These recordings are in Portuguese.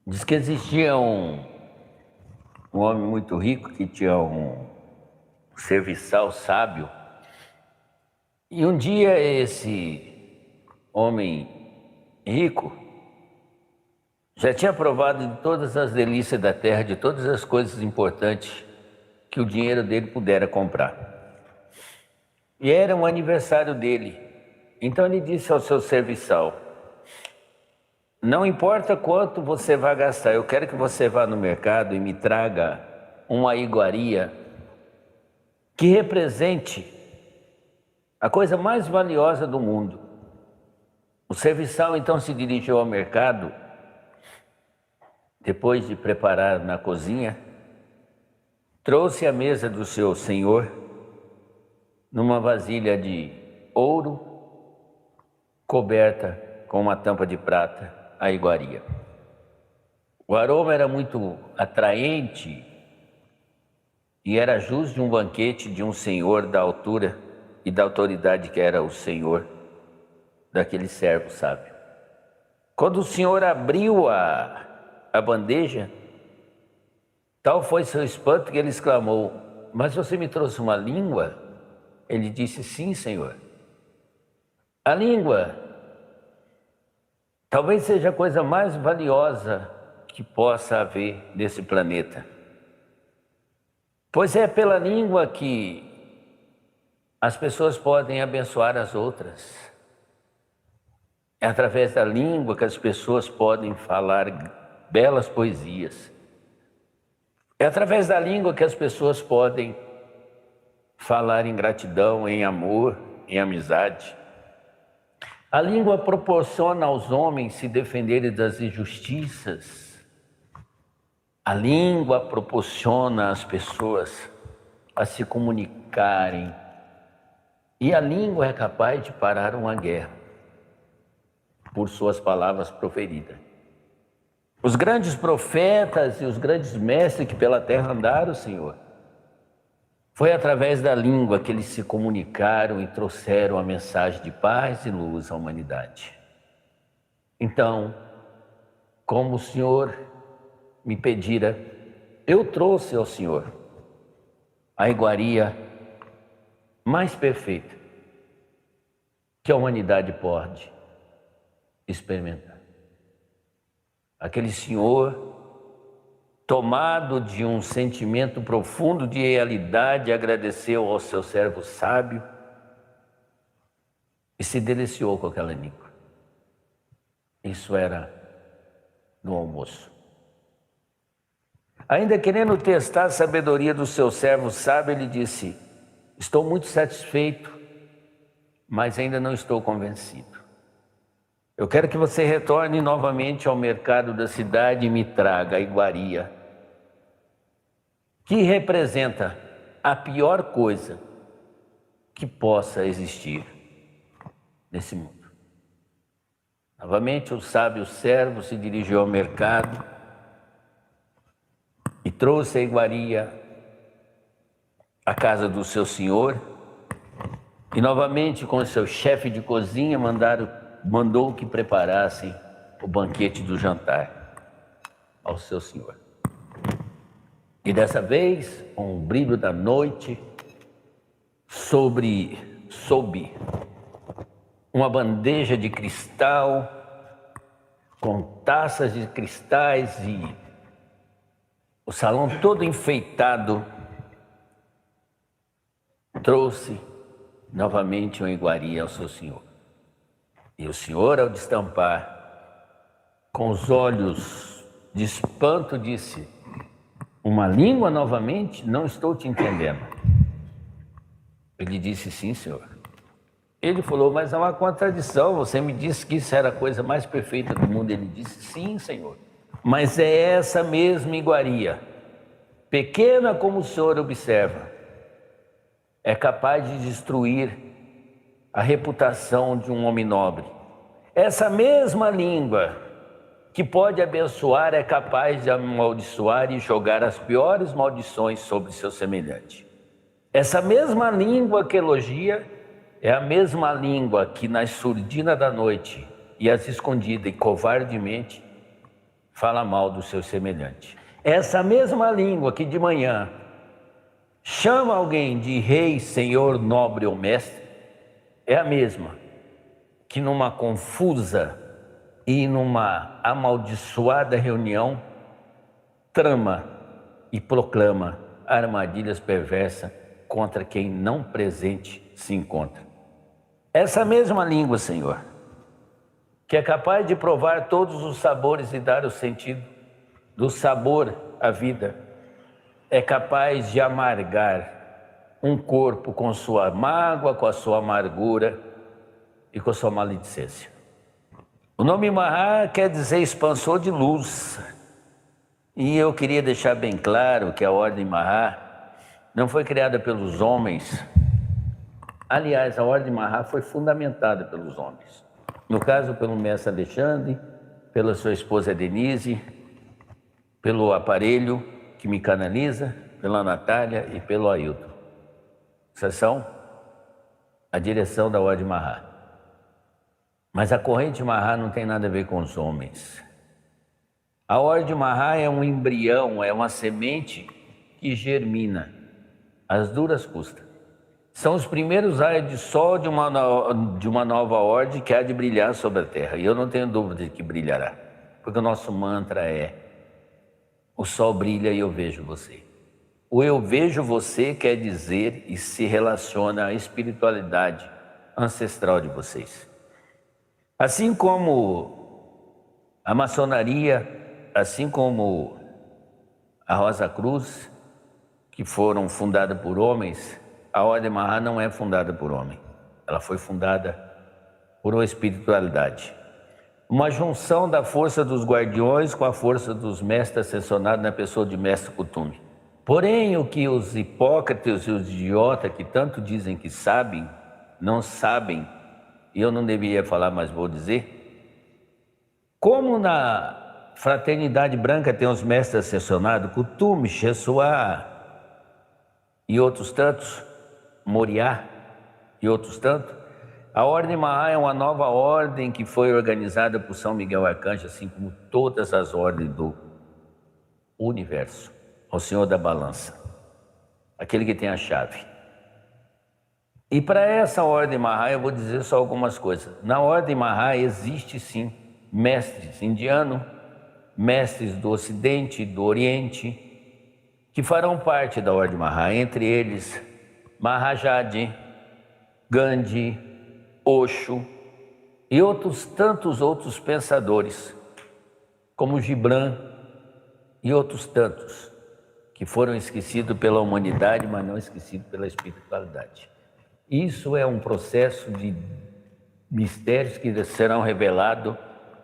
Diz que existia um homem muito rico que tinha um serviçal sábio. E um dia esse homem rico já tinha provado de todas as delícias da terra, de todas as coisas importantes que o dinheiro dele pudera comprar. E era um aniversário dele. Então ele disse ao seu serviçal: não importa quanto você vai gastar, eu quero que você vá no mercado e me traga uma iguaria que represente a coisa mais valiosa do mundo. O serviçal então se dirigiu ao mercado, depois de preparar na cozinha, trouxe a mesa do seu senhor numa vasilha de ouro, coberta com uma tampa de prata, a iguaria. O aroma era muito atraente e era jus de um banquete de um senhor da altura e da autoridade que era o senhor daquele servo sábio. Quando o senhor abriu a bandeja, tal foi seu espanto que ele exclamou: mas você me trouxe uma língua? Ele disse: sim, senhor. A língua talvez seja a coisa mais valiosa que possa haver nesse planeta, pois é pela língua que as pessoas podem abençoar as outras. É através da língua que as pessoas podem falar belas poesias. É através da língua que as pessoas podem falar em gratidão, em amor, em amizade. A língua proporciona aos homens se defenderem das injustiças. A língua proporciona às pessoas a se comunicarem. E a língua é capaz de parar uma guerra por suas palavras proferidas. Os grandes profetas e os grandes mestres que pela terra andaram, Senhor, foi através da língua que eles se comunicaram e trouxeram a mensagem de paz e luz à humanidade. Então, como o Senhor me pedira, eu trouxe ao Senhor a iguaria mais perfeita que a humanidade pode experimentar. Aquele Senhor, tomado de um sentimento profundo de realidade, agradeceu ao seu servo sábio e se deliciou com aquela língua. Isso era no almoço. Ainda querendo testar a sabedoria do seu servo sábio, ele disse: estou muito satisfeito, mas ainda não estou convencido. Eu quero que você retorne novamente ao mercado da cidade e me traga a iguaria que representa a pior coisa que possa existir nesse mundo. Novamente o sábio servo se dirigiu ao mercado e trouxe a iguaria à casa do seu senhor, e novamente com o seu chefe de cozinha mandou que preparassem o banquete do jantar ao seu senhor. E dessa vez, com o brilho da noite, sob uma bandeja de cristal, com taças de cristais e o salão todo enfeitado, trouxe novamente uma iguaria ao seu senhor. E o senhor, ao destampar, com os olhos de espanto, disse: uma língua novamente? Não estou te entendendo. Ele disse: sim, senhor. Ele falou: mas há uma contradição, você me disse que isso era a coisa mais perfeita do mundo. Ele disse: sim, senhor. Mas é essa mesma iguaria, pequena como o senhor observa, é capaz de destruir a reputação de um homem nobre. Essa mesma língua que pode abençoar é capaz de amaldiçoar e jogar as piores maldições sobre seu semelhante. Essa mesma língua que elogia é a mesma língua que, na surdina da noite e às escondidas e covardemente, fala mal do seu semelhante. Essa mesma língua que de manhã chama alguém de rei, senhor, nobre ou mestre, é a mesma que numa confusa e numa amaldiçoada reunião trama e proclama armadilhas perversas contra quem não presente se encontra. Essa mesma língua, Senhor, que é capaz de provar todos os sabores e dar o sentido do sabor à vida, é capaz de amargar um corpo com sua mágoa, com a sua amargura e com a sua maledicência. O nome Mahá quer dizer expansor de luz. E eu queria deixar bem claro que a Ordem Mahá não foi criada pelos homens. Aliás, a Ordem Mahá foi fundamentada pelos homens. No caso, pelo mestre Alexandre, pela sua esposa Denise, pelo aparelho que me canaliza, pela Natália e pelo Ailton. Essas são a direção da Ordem Mahá. Mas a corrente Mahá não tem nada a ver com os homens. A Ordem Mahá é um embrião, é uma semente que germina, às duras custas. São os primeiros raios de sol de uma nova ordem que há de brilhar sobre a terra. E eu não tenho dúvida de que brilhará, porque o nosso mantra é: o sol brilha e eu vejo você. O eu vejo você quer dizer e se relaciona à espiritualidade ancestral de vocês. Assim como a maçonaria, assim como a Rosa Cruz, que foram fundadas por homens, a Ordem Mahá não é fundada por homem. Ela foi fundada por uma espiritualidade. Uma junção da força dos guardiões com a força dos mestres ascensionados na pessoa de Mestre Kuthumi. Porém, o que os hipócritas e os idiotas que tanto dizem que sabem, não sabem, e eu não deveria falar, mas vou dizer, como na Fraternidade Branca tem os mestres ascensionados, Kuthumi, Shesua e outros tantos, Moriá e outros tantos, a Ordem Mahá é uma nova ordem que foi organizada por São Miguel Arcanjo, assim como todas as ordens do universo, o Senhor da Balança, aquele que tem a chave. E para essa Ordem Mahá eu vou dizer só algumas coisas. Na Ordem Mahá existe sim mestres indianos, mestres do Ocidente, do Oriente, que farão parte da Ordem Mahá, entre eles Mahajadi, Gandhi, Osho e outros tantos outros pensadores, como Gibran e outros tantos, que foram esquecidos pela humanidade, mas não esquecidos pela espiritualidade. Isso é um processo de mistérios que serão revelados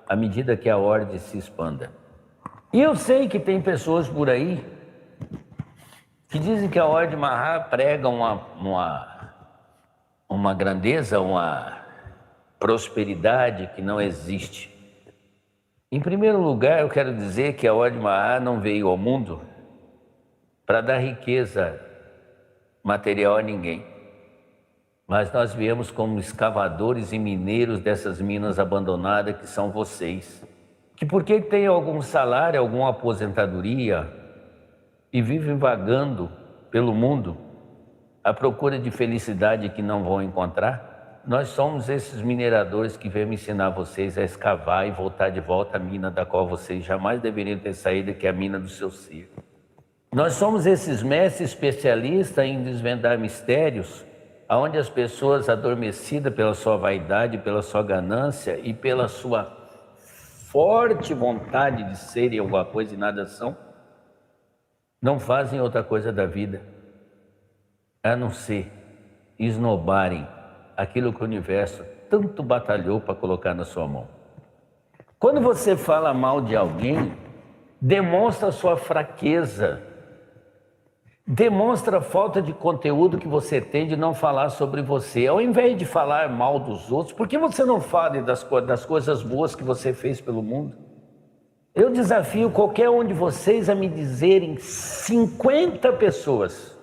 à medida que a ordem se expanda. E eu sei que tem pessoas por aí que dizem que a Ordem Mahá prega uma grandeza, uma prosperidade que não existe. Em primeiro lugar, eu quero dizer que a Ordem Mahá não veio ao mundo para dar riqueza material a ninguém. Mas nós viemos como escavadores e mineiros dessas minas abandonadas que são vocês. Que porque tem algum salário, alguma aposentadoria e vivem vagando pelo mundo à procura de felicidade que não vão encontrar, nós somos esses mineradores que viemos ensinar vocês a escavar e voltar de volta à mina da qual vocês jamais deveriam ter saído, que é a mina do seu ser. Nós somos esses mestres especialistas em desvendar mistérios onde as pessoas adormecidas pela sua vaidade, pela sua ganância e pela sua forte vontade de serem alguma coisa e nada são, não fazem outra coisa da vida a não ser esnobarem aquilo que o universo tanto batalhou para colocar na sua mão. Quando você fala mal de alguém, demonstra a sua fraqueza, demonstra a falta de conteúdo que você tem de não falar sobre você. Ao invés de falar mal dos outros, por que você não fala das coisas boas que você fez pelo mundo? Eu desafio qualquer um de vocês a me dizerem 50 pessoas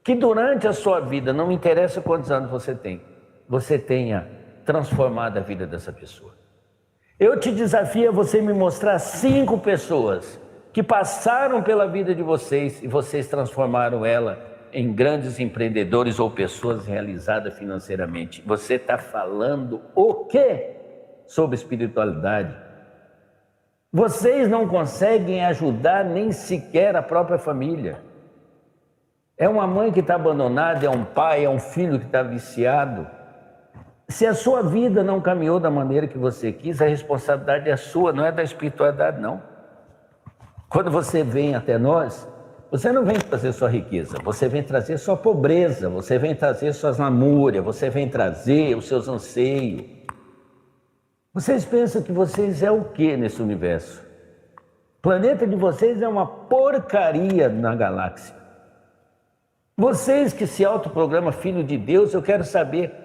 que durante a sua vida, não me interessa quantos anos você tem, você tenha transformado a vida dessa pessoa. Eu te desafio a você me mostrar 5 pessoas que passaram pela vida de vocês e vocês transformaram ela em grandes empreendedores ou pessoas realizadas financeiramente. Você está falando o quê sobre espiritualidade? Vocês não conseguem ajudar nem sequer a própria família. É uma mãe que está abandonada, é um pai, é um filho que está viciado. Se a sua vida não caminhou da maneira que você quis, a responsabilidade é sua, não é da espiritualidade, não. Quando você vem até nós, você não vem trazer sua riqueza, você vem trazer sua pobreza, você vem trazer suas lamúrias, você vem trazer os seus anseios. Vocês pensam que vocês é o que nesse universo? O planeta de vocês é uma porcaria na galáxia. Vocês que se autoprogramam filho de Deus, eu quero saber,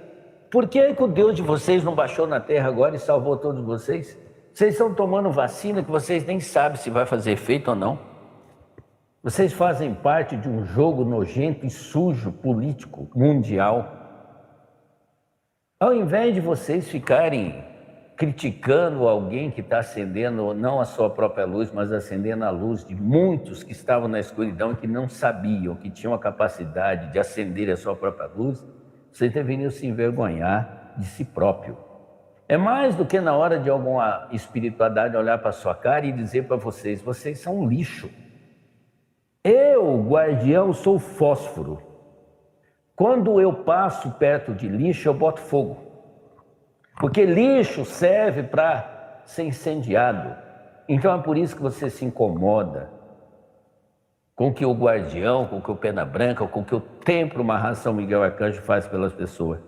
por que o Deus de vocês não baixou na Terra agora e salvou todos vocês? Vocês estão tomando vacina que vocês nem sabem se vai fazer efeito ou não. Vocês fazem parte de um jogo nojento e sujo político mundial. Ao invés de vocês ficarem criticando alguém que está acendendo não a sua própria luz, mas acendendo a luz de muitos que estavam na escuridão e que não sabiam, que tinham a capacidade de acender a sua própria luz, vocês deveriam se envergonhar de si próprio. É mais do que na hora de alguma espiritualidade olhar para a sua cara e dizer para vocês, vocês são um lixo. Eu, guardião, sou fósforo. Quando eu passo perto de lixo, eu boto fogo. Porque lixo serve para ser incendiado. Então é por isso que você se incomoda com o que o guardião, com o que o Pena Branca, com o que o Templo São Miguel Arcanjo faz pelas pessoas.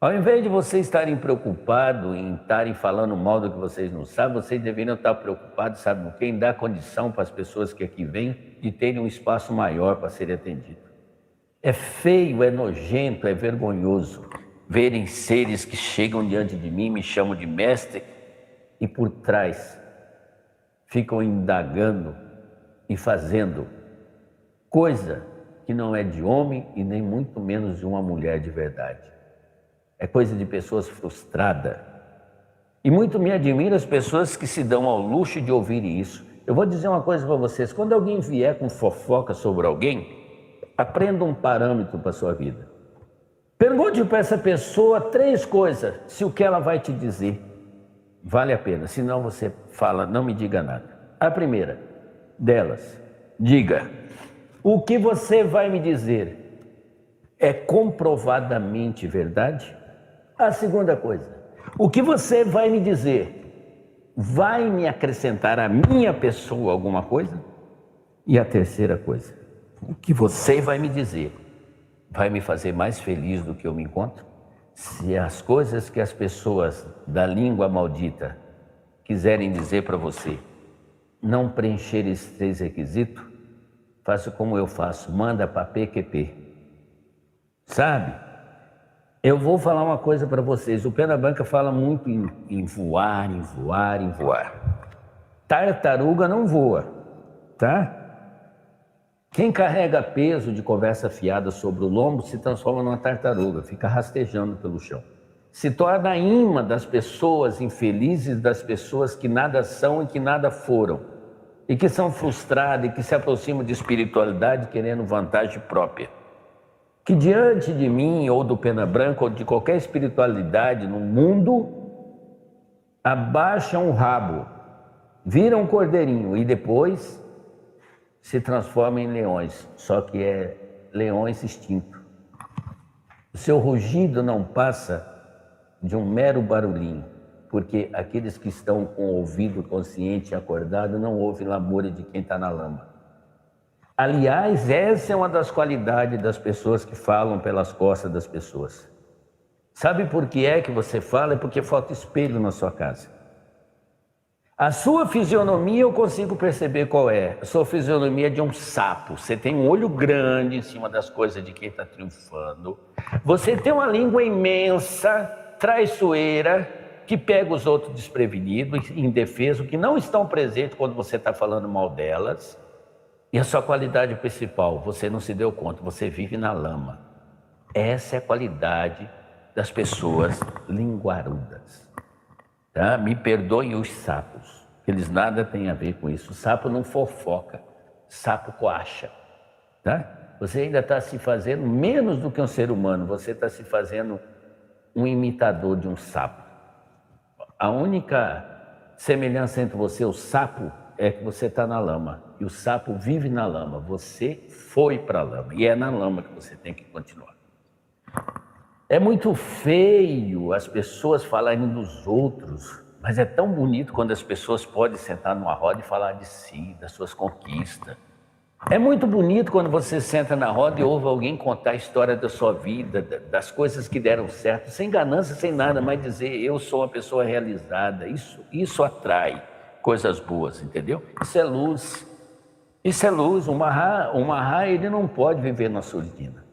Ao invés de vocês estarem preocupados em estarem falando mal do que vocês não sabem, vocês deveriam estar preocupados, sabe o quê? Em dar condição para as pessoas que aqui vêm de terem um espaço maior para serem atendidos. É feio, é nojento, é vergonhoso verem seres que chegam diante de mim, me chamam de mestre e por trás ficam indagando e fazendo coisa que não é de homem e nem muito menos de uma mulher de verdade. É coisa de pessoas frustradas. E muito me admira as pessoas que se dão ao luxo de ouvir isso. Eu vou dizer uma coisa para vocês, quando alguém vier com fofoca sobre alguém, aprenda um parâmetro para a sua vida. Pergunte para essa pessoa 3 coisas, se o que ela vai te dizer vale a pena. Senão você fala, não me diga nada. A primeira delas, diga, o que você vai me dizer é comprovadamente verdade? A segunda coisa, o que você vai me dizer vai me acrescentar a minha pessoa alguma coisa? E a terceira coisa, o que você vai me dizer vai me fazer mais feliz do que eu me encontro? Se as coisas que as pessoas da língua maldita quiserem dizer para você não preencher esses 3 requisitos, faça como eu faço, manda para PQP. Sabe? Eu vou falar uma coisa para vocês, o Pena Branca fala muito em voar, em voar, em voar. Tartaruga não voa, tá? Quem carrega peso de conversa fiada sobre o lombo se transforma numa tartaruga, fica rastejando pelo chão. Se torna imã das pessoas infelizes, das pessoas que nada são e que nada foram, e que são frustradas e que se aproximam de espiritualidade querendo vantagem própria. Que diante de mim, ou do Pena Branca, ou de qualquer espiritualidade no mundo, abaixam o rabo, viram um cordeirinho e depois se transformam em leões, só que é leões extintos. O seu rugido não passa de um mero barulhinho, porque aqueles que estão com o ouvido consciente e acordado não ouvem lamúria de quem está na lama. Aliás, essa é uma das qualidades das pessoas que falam pelas costas das pessoas. Sabe por que é que você fala? É porque falta espelho na sua casa. A sua fisionomia eu consigo perceber qual é. A sua fisionomia é de um sapo. Você tem um olho grande em cima das coisas de quem está triunfando. Você tem uma língua imensa, traiçoeira, que pega os outros desprevenidos, indefesos, que não estão presentes quando você está falando mal delas. E a sua qualidade principal, você não se deu conta, você vive na lama. Essa é a qualidade das pessoas linguarudas. Tá? Me perdoem os sapos, eles nada têm a ver com isso. O sapo não fofoca, sapo coacha. Tá? Você ainda está se fazendo menos do que um ser humano, você está se fazendo um imitador de um sapo. A única semelhança entre você e o sapo é que você está na lama, e o sapo vive na lama, você foi para a lama, e é na lama que você tem que continuar. É muito feio as pessoas falarem dos outros, mas é tão bonito quando as pessoas podem sentar numa roda e falar de si, das suas conquistas. É muito bonito quando você senta na roda e ouve alguém contar a história da sua vida, das coisas que deram certo, sem ganância, sem nada, mas dizer eu sou uma pessoa realizada. Isso atrai coisas boas, entendeu? Isso é luz. Isso é luz. O Mahá, ele não pode viver na surdina.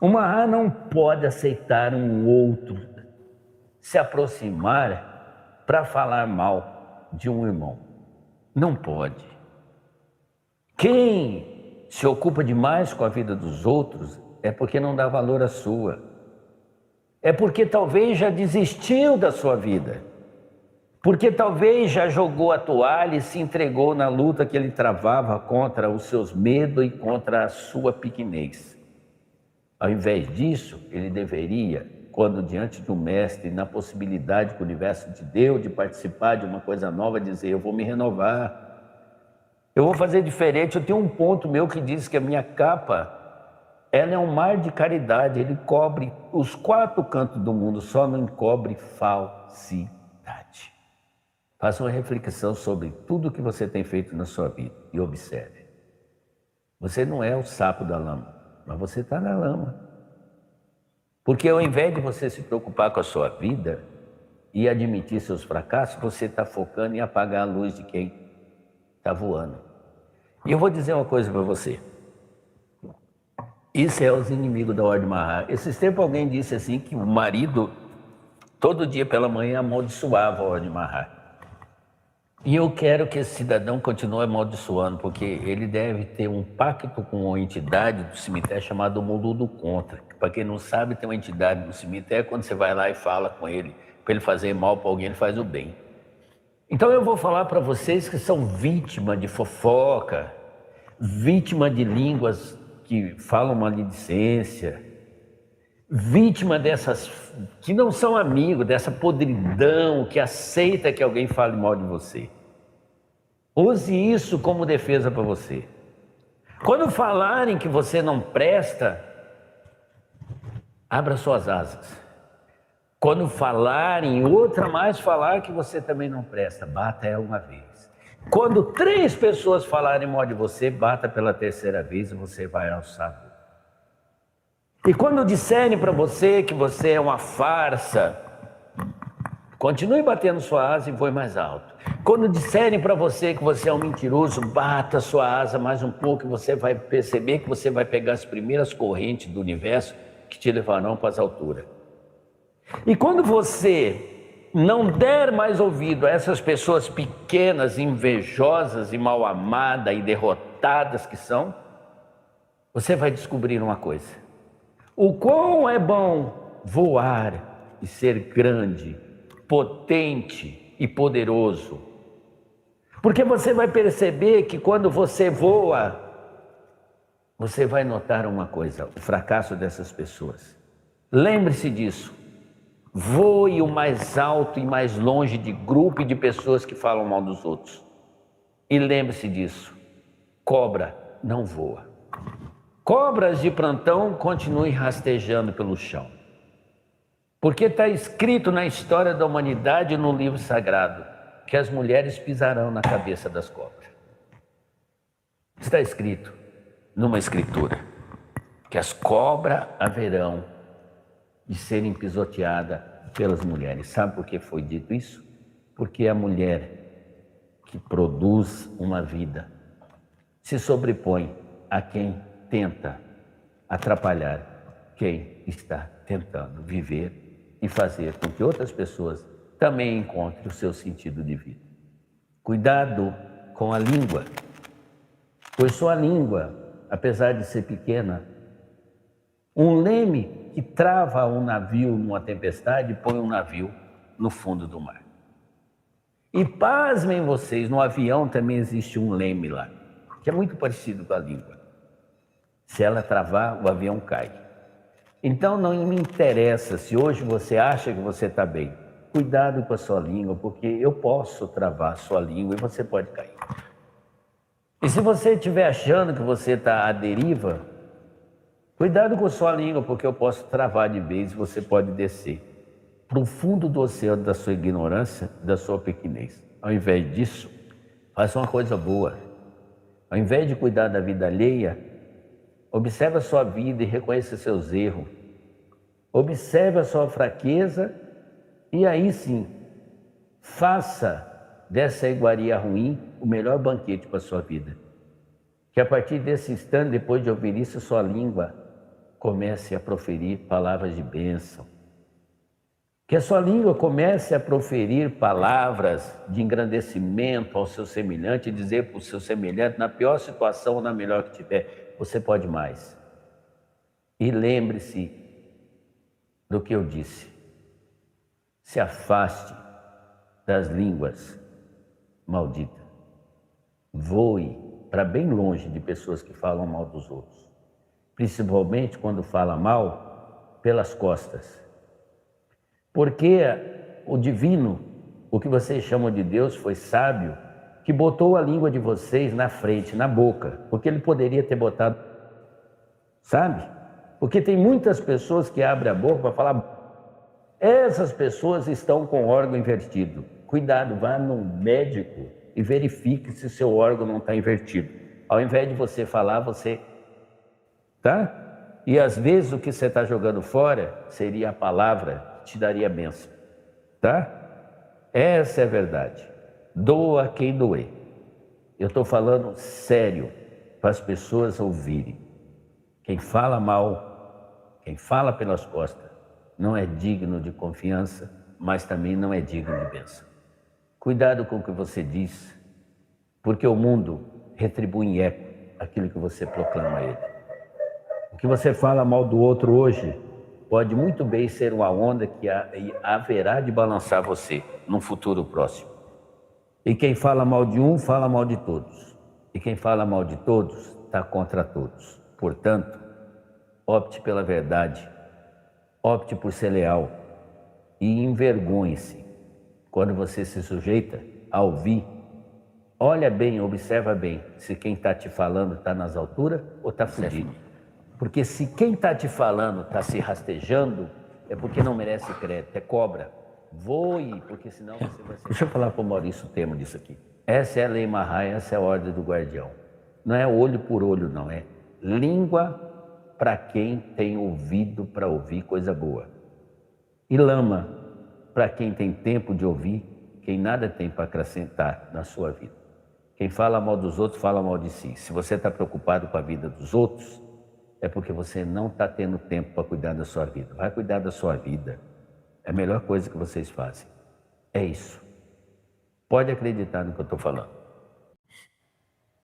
O Mahá não pode aceitar um outro se aproximar para falar mal de um irmão. Não pode. Quem se ocupa demais com a vida dos outros é porque não dá valor à sua. É porque talvez já desistiu da sua vida. Porque talvez já jogou a toalha e se entregou na luta que ele travava contra os seus medos e contra a sua pequenez. Ao invés disso, ele deveria, quando diante do mestre, na possibilidade que o universo te deu de participar de uma coisa nova, dizer, eu vou me renovar. Eu vou fazer diferente. Eu tenho um ponto meu que diz que a minha capa, ela é um mar de caridade. Ele cobre os 4 cantos do mundo, só não encobre falsidade. Faça uma reflexão sobre tudo que você tem feito na sua vida e observe. Você não é o sapo da lama, mas você está na lama. Porque ao invés de você se preocupar com a sua vida e admitir seus fracassos, você está focando em apagar a luz de quem está voando. E eu vou dizer uma coisa para você. Isso é os inimigos da Ordem Mahá. Esses tempos alguém disse assim que o marido, todo dia pela manhã, amaldiçoava a Ordem Mahá. E eu quero que esse cidadão continue amaldiçoando, porque ele deve ter um pacto com uma entidade do cemitério chamada Mundo do Contra. Para quem não sabe, tem uma entidade no cemitério, quando você vai lá e fala com ele, para ele fazer mal para alguém, ele faz o bem. Então eu vou falar para vocês que são vítimas de fofoca, vítimas de línguas que falam maledicência, vítima dessas que não são amigos, dessa podridão que aceita que alguém fale mal de você. Use isso como defesa para você. Quando falarem que você não presta, abra suas asas. Quando falarem, outra mais falar que você também não presta, bata ela uma vez. Quando 3 pessoas falarem mal de você, bata pela 3ª vez e você vai alçar. E quando disserem para você que você é uma farsa, continue batendo sua asa e voe mais alto. Quando disserem para você que você é um mentiroso, bata sua asa mais um pouco e você vai perceber que você vai pegar as primeiras correntes do universo que te levarão para as alturas. E quando você não der mais ouvido a essas pessoas pequenas, invejosas e mal amadas e derrotadas que são, você vai descobrir uma coisa. O quão é bom voar e ser grande, potente e poderoso. Porque você vai perceber que quando você voa, você vai notar uma coisa, o fracasso dessas pessoas. Lembre-se disso. Voe o mais alto e mais longe de grupo e de pessoas que falam mal dos outros. E lembre-se disso, cobra não voa. Cobras de plantão continuem rastejando pelo chão. Porque está escrito na história da humanidade, no livro sagrado, que as mulheres pisarão na cabeça das cobras. Está escrito numa escritura que as cobras haverão de serem pisoteadas pelas mulheres. Sabe por que foi dito isso? Porque a mulher que produz uma vida se sobrepõe a quem tenta atrapalhar quem está tentando viver e fazer com que outras pessoas também encontrem o seu sentido de vida. Cuidado com a língua, pois sua língua, apesar de ser pequena, um leme que trava um navio numa tempestade põe um navio no fundo do mar. E pasmem vocês, no avião também existe um leme lá, que é muito parecido com a língua. Se ela travar, o avião cai. Então não me interessa se hoje você acha que você está bem. Cuidado com a sua língua, porque eu posso travar a sua língua e você pode cair. E se você estiver achando que você está à deriva, cuidado com a sua língua, porque eu posso travar de vez e você pode descer para o fundo do oceano da sua ignorância, da sua pequenez. Ao invés disso, faça uma coisa boa. Ao invés de cuidar da vida alheia, observe a sua vida e reconheça seus erros. Observe a sua fraqueza e aí sim, faça dessa iguaria ruim o melhor banquete para a sua vida. Que a partir desse instante, depois de ouvir isso, sua língua comece a proferir palavras de bênção. Que a sua língua comece a proferir palavras de engrandecimento ao seu semelhante e dizer para o seu semelhante, na pior situação ou na melhor que tiver, você pode mais. E lembre-se do que eu disse. Se afaste das línguas malditas. Voe para bem longe de pessoas que falam mal dos outros. Principalmente quando fala mal pelas costas. Porque o divino, o que vocês chamam de Deus, foi sábio, que botou a língua de vocês na frente, na boca, porque ele poderia ter botado, sabe? Porque tem muitas pessoas que abrem a boca para falar, essas pessoas estão com o órgão invertido. Cuidado, vá no médico e verifique se o seu órgão não está invertido. Ao invés de você falar, você, tá? E às vezes o que você está jogando fora seria a palavra te daria bênção, tá? Essa é a verdade. Doa quem doer. Eu estou falando sério para as pessoas ouvirem. Quem fala mal, quem fala pelas costas, não é digno de confiança, mas também não é digno de bênção. Cuidado com o que você diz, porque o mundo retribui em eco aquilo que você proclama a ele. O que você fala mal do outro hoje pode muito bem ser uma onda que haverá de balançar você num futuro próximo. E quem fala mal de um, fala mal de todos. E quem fala mal de todos, está contra todos. Portanto, opte pela verdade, opte por ser leal e envergonhe-se quando você se sujeita a ouvir. Olha bem, observa bem se quem está te falando está nas alturas ou está fudido. Porque se quem está te falando está se rastejando, é porque não merece crédito, é cobra. Voe, porque senão você vai ser... Deixa eu falar para o Maurício o termo disso aqui. Essa é a lei Mahai, essa é a ordem do guardião. Não é olho por olho, não. É língua para quem tem ouvido para ouvir coisa boa. E lama para quem tem tempo de ouvir, quem nada tem para acrescentar na sua vida. Quem fala mal dos outros, fala mal de si. Se você está preocupado com a vida dos outros, é porque você não está tendo tempo para cuidar da sua vida. Vai cuidar da sua vida. É a melhor coisa que vocês fazem. É isso. Pode acreditar no que eu estou falando.